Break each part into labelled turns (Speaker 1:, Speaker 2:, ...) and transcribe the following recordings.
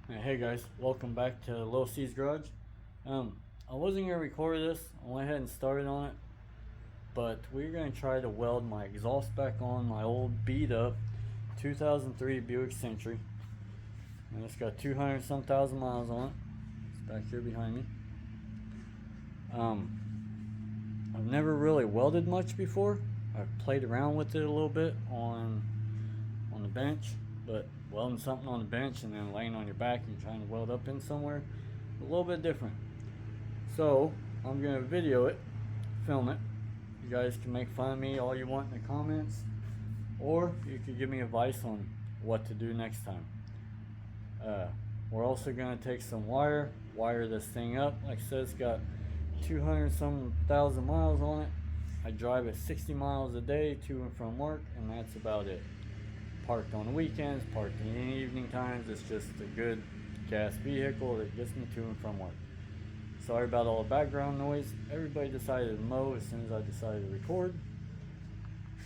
Speaker 1: Hey guys, welcome back to Little C's Garage. I wasn't gonna record this. I went ahead and started on it, but we're gonna try to weld my exhaust back on my old beat up 2003 Buick Century, and it's got 200 some thousand miles on it. It's back here behind me. I've never really welded much before. I've played around with it a little bit on the bench, but welding something on the bench and then laying on your back and trying to weld up in somewhere, a little bit different. So I'm gonna video it, film it. You guys can make fun of me all you want in the comments, or you can give me advice on what to do next time. We're also gonna take some wire this thing up. Like I said, it's got 200 some thousand miles on it. I drive it 60 miles a day to and from work, and that's about it. Parked on the weekends, parked in the evening times. It's just a good gas vehicle that gets me to and from work. Sorry about all the background noise. Everybody decided to mow as soon as I decided to record.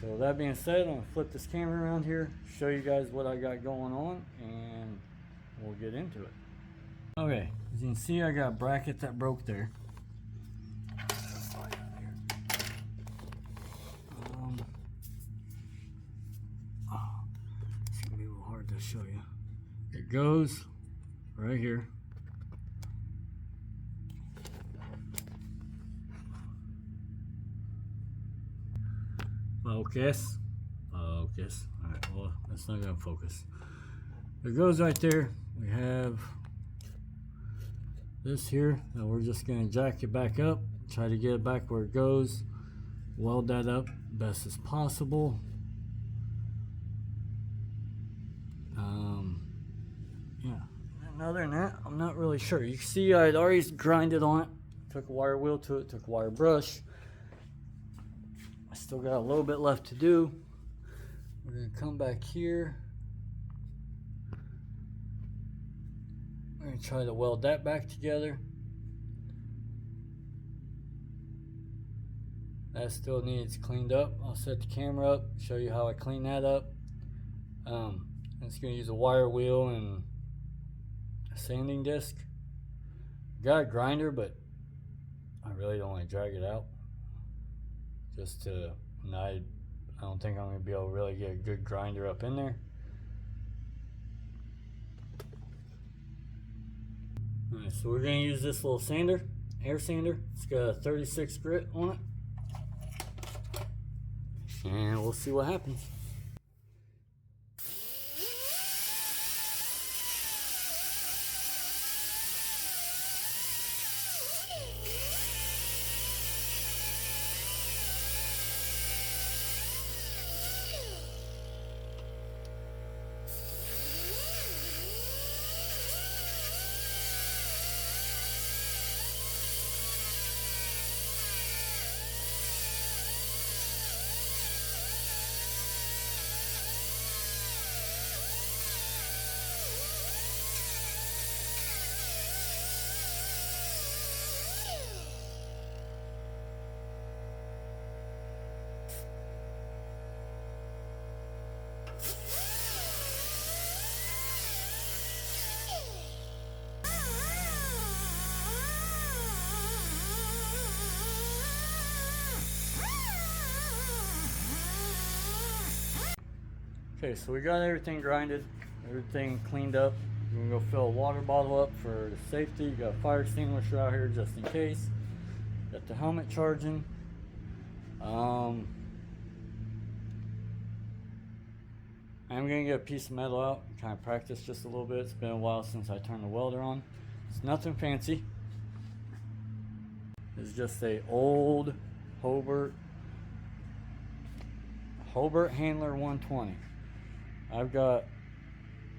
Speaker 1: So that being said, I'm gonna flip this camera around here, show you guys what I got going on, and we'll get into it. Okay, as you can see, I got a bracket that broke there. To show you, it goes right here. Focus. All right, well, that's not gonna focus. It goes right there. We have this here. Now we're just gonna jack it back up, try to get it back where it goes, weld that up best as possible. Yeah, and other than that, I'm not really sure. You can see I'd already grinded on it, took a wire wheel to it, took a wire brush. I still got a little bit left to do. We're gonna come back here. We're gonna try to weld that back together. That still needs cleaned up. I'll set the camera up, show you how I clean that up. I'm just gonna use a wire wheel and a sanding disc. Got a grinder, but I really don't want to drag it out. Just to, I don't think I'm gonna be able to really get a good grinder up in there. Alright, so we're gonna use this little sander, air sander. It's got a 36 grit on it, and we'll see what happens. Okay, so we got everything grinded, everything cleaned up. We're gonna go fill a water bottle up for safety. You got a fire extinguisher out here just in case. Got the helmet charging. I'm gonna get a piece of metal out and kind of practice just a little bit. It's been a while since I turned the welder on. It's nothing fancy. It's just a old Hobart Handler 120. I've got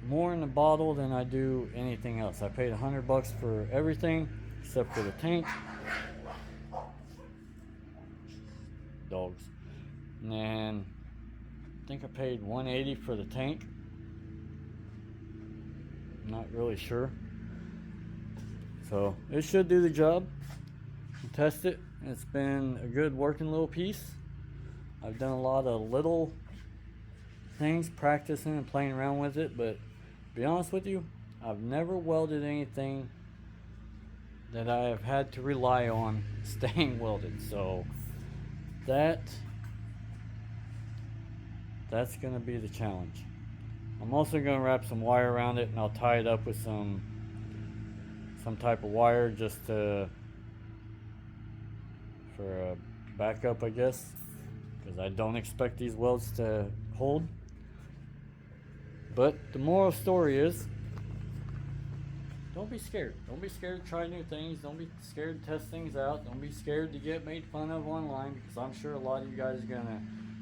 Speaker 1: more in the bottle than I do anything else. I paid $100 for everything except for the tank. Dogs. And then I think I paid $180 for the tank. Not really sure. So it should do the job. Test it. It's been a good working little piece. I've done a lot of little things, practicing and playing around with it, but to be honest with you, I've never welded anything that I have had to rely on staying welded. So that's going to be the challenge. I'm also going to wrap some wire around it, and I'll tie it up with some type of wire just for a backup, I guess, because I don't expect these welds to hold. But the moral story is, don't be scared. Don't be scared to try new things. Don't be scared to test things out. Don't be scared to get made fun of online, because I'm sure a lot of you guys are going to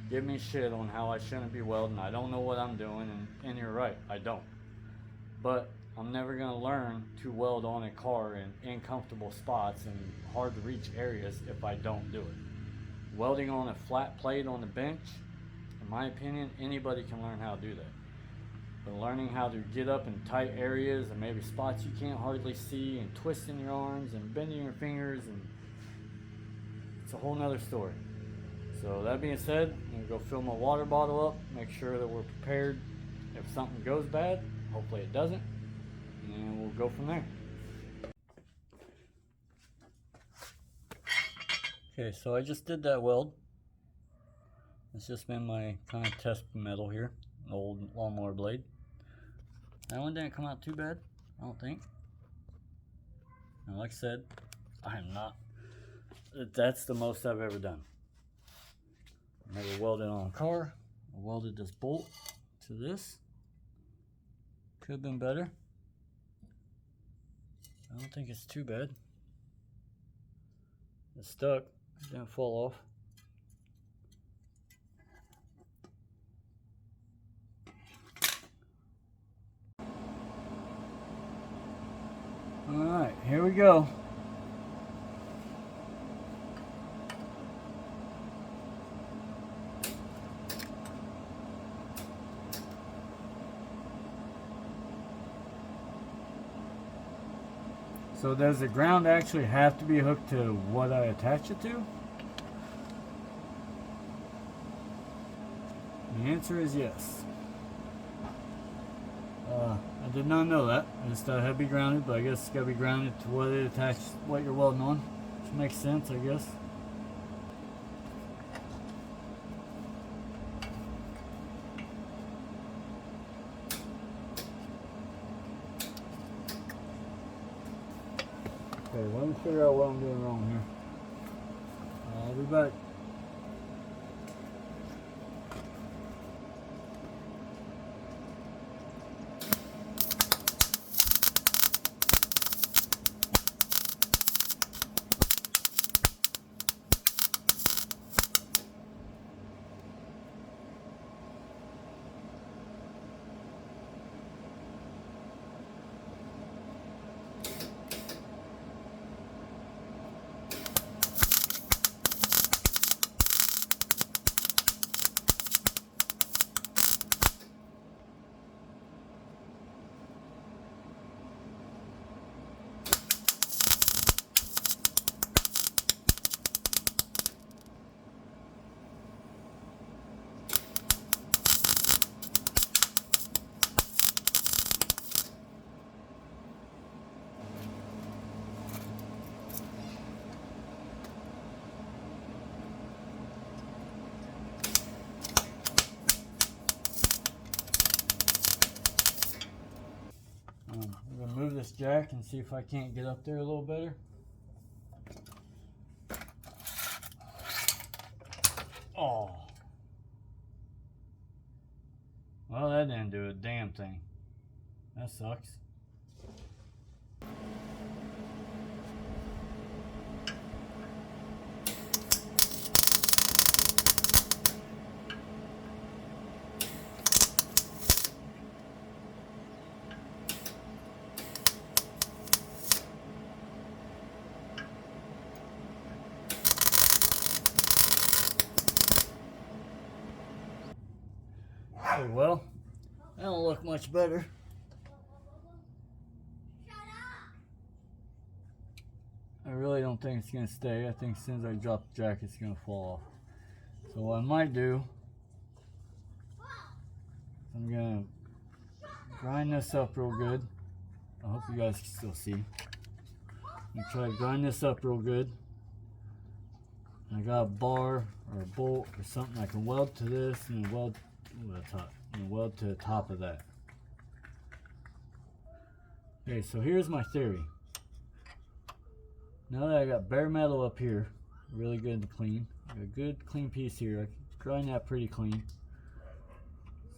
Speaker 1: give me shit on how I shouldn't be welding. I don't know what I'm doing, and you're right, I don't. But I'm never going to learn to weld on a car in uncomfortable spots and hard to reach areas if I don't do it. Welding on a flat plate on the bench, in my opinion, anybody can learn how to do that. But learning how to get up in tight areas and maybe spots you can't hardly see, and twisting your arms and bending your fingers, and it's a whole nother story. So that being said, I'm going to go fill my water bottle up, make sure that we're prepared if something goes bad. Hopefully it doesn't, and we'll go from there. Okay, so I just did that weld. It's just been my kind of test metal here, an old lawnmower blade. That one didn't come out too bad, I don't think. And like I said, that's the most I've ever done. Never welded on a car. I welded this bolt to this. Could have been better. I don't think it's too bad. It's stuck. It didn't fall off. Alright, here we go. So does the ground actually have to be hooked to what I attach it to? The answer is yes. I did not know that. I just thought it had to be grounded, but I guess it's got to be grounded to what it attached, what you're welding on. Which makes sense, I guess. Okay, let me figure out what I'm doing wrong here. I'll be back. I'm going to move this jack and see if I can't get up there a little better. Oh. Well, that didn't do a damn thing. That sucks. Oh, well, that don't look much better. I really don't think it's going to stay. I think as soon as I drop the jack, it's going to fall off. So what I might do, I'm going to grind this up real good. I hope you guys can still see. I'm gonna try to grind this up real good. I got a bar or a bolt or something I can weld to this and weld to the top. And weld to the top of that. Okay, so here's my theory. Now that I got bare metal up here, really good to clean. I got a good clean piece here. I can grind that pretty clean.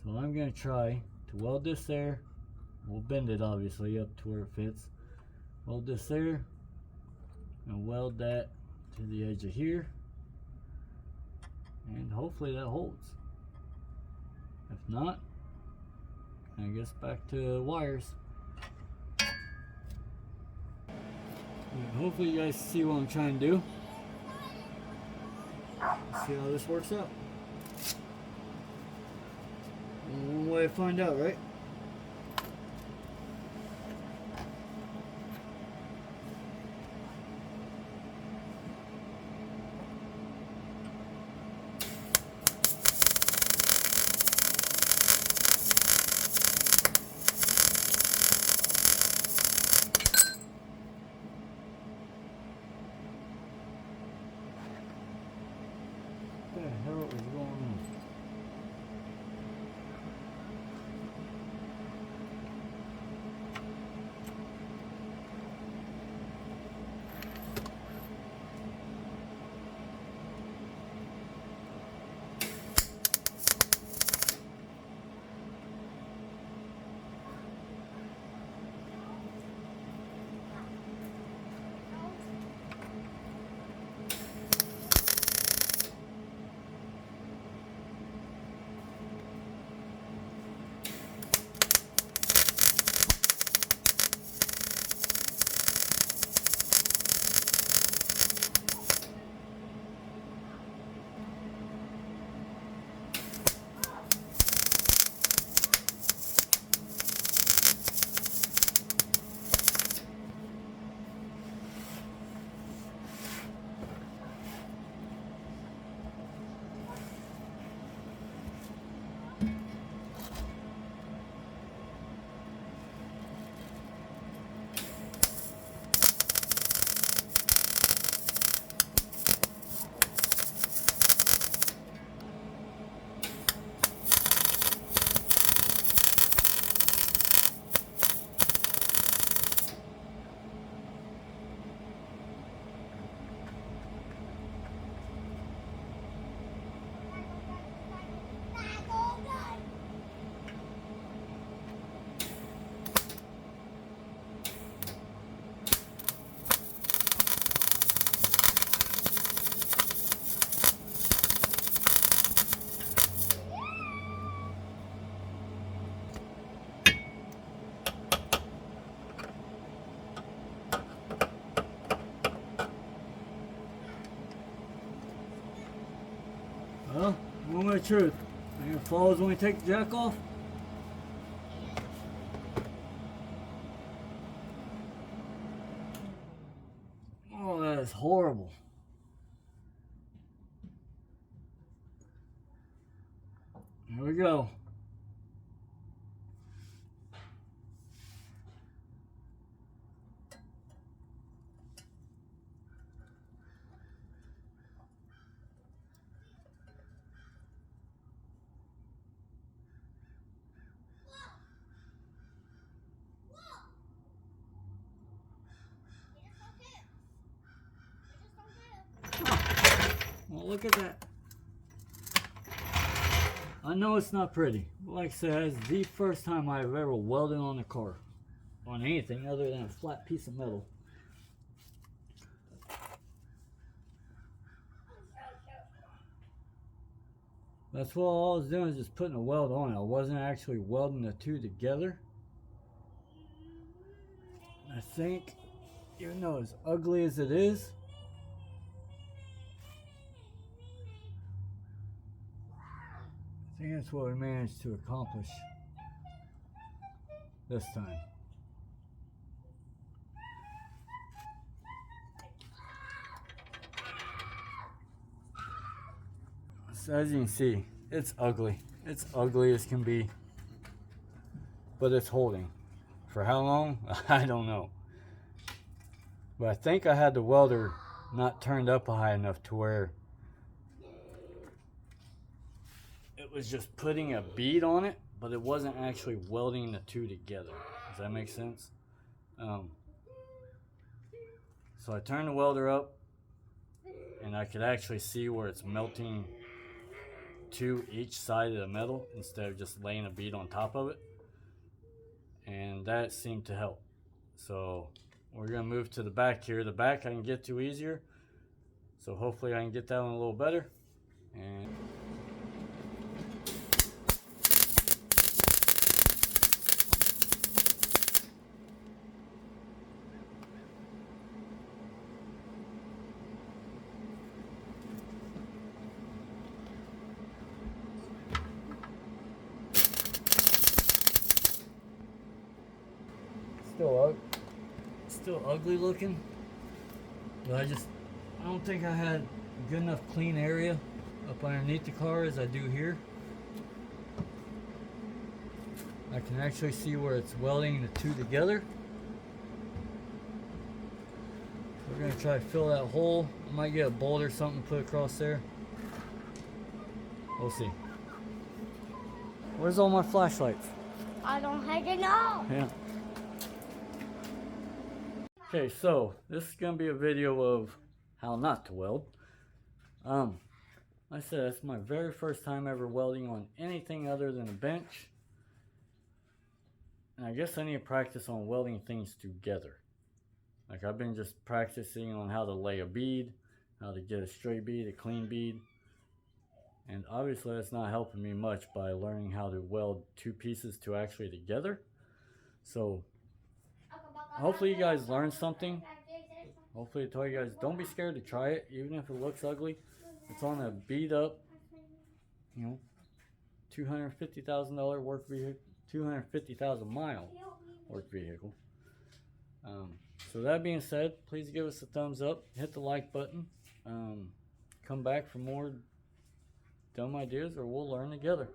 Speaker 1: So I'm gonna try to weld this there. We'll bend it obviously up to where it fits. Weld this there and weld that to the edge of here. And hopefully that holds. If not, I guess back to wires. And hopefully you guys see what I'm trying to do. Let's see how this works out. One way to find out, right? What the hell is going on? Well, moment of truth. I think it falls when we take the jack off. Oh, that is horrible. Here we go. Well, look at that. I know it's not pretty. Like I said, it's the first time I've ever welded on a car. On anything other than a flat piece of metal. That's what all I was doing, is just putting a weld on it. I wasn't actually welding the two together. I think, even though as ugly as it is, I think that's what we managed to accomplish this time. So as you can see, it's ugly. It's ugly as can be, but it's holding. For how long? I don't know. But I think I had the welder not turned up high enough to where it was just putting a bead on it, but it wasn't actually welding the two together. Does that make sense? So I turned the welder up, and I could actually see where it's melting to each side of the metal instead of just laying a bead on top of it. And that seemed to help. So we're gonna move to the back here. The back I can get to easier. So hopefully I can get that one a little better. And still ugly looking, but I don't think I had a good enough clean area up underneath the car as I do here. I can actually see where it's welding the two together. We're gonna try to fill that hole. I might get a bolt or something to put across there. We'll see. Where's all my flashlights?
Speaker 2: I don't have to know.
Speaker 1: Yeah. Okay, so this is gonna be a video of how not to weld. Like I said, it's my very first time ever welding on anything other than a bench. And I guess I need to practice on welding things together. Like I've been just practicing on how to lay a bead, how to get a straight bead, a clean bead. And obviously that's not helping me much by learning how to weld two pieces to actually together. So hopefully you guys learned something. Hopefully I told you guys, don't be scared to try it, even if it looks ugly. It's on a beat up, you know, $250,000 work vehicle, 250,000 mile work vehicle. So that being said, please give us a thumbs up, hit the like button, come back for more dumb ideas, or we'll learn together.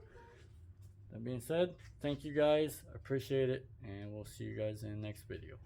Speaker 1: That being said, thank you guys, I appreciate it, and we'll see you guys in the next video.